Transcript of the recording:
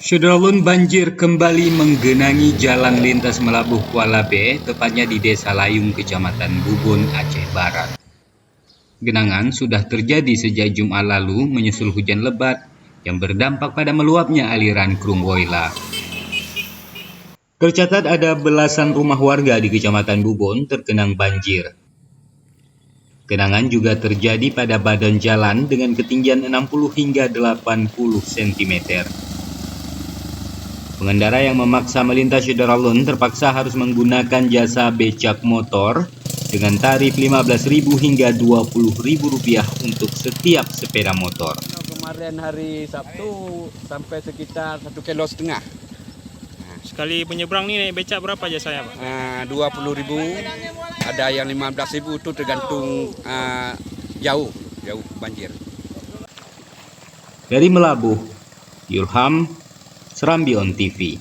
Syederalun banjir kembali menggenangi jalan lintas Melabuh Kuala Bay, tepatnya di Desa Layung, Kecamatan Bubun, Aceh Barat. Genangan sudah terjadi sejak Jumat lalu menyusul hujan lebat yang berdampak pada meluapnya aliran Krung Woyla. Tercatat ada belasan rumah warga di Kecamatan Bubun tergenang banjir. Genangan juga terjadi pada badan jalan dengan ketinggian 60 hingga 80 cm. Pengendara yang memaksa melintas Syederalun terpaksa harus menggunakan jasa becak motor dengan tarif Rp15.000 hingga Rp20.000 untuk setiap sepeda motor. Kemarin hari Sabtu sampai sekitar 1,5 kilo. Sekali menyeberang nih naik becak berapa jasanya, Pak? 20.000, ada yang 15.000, itu tergantung jauh banjir. Dari Melabuh, Yulham, Serambi On TV.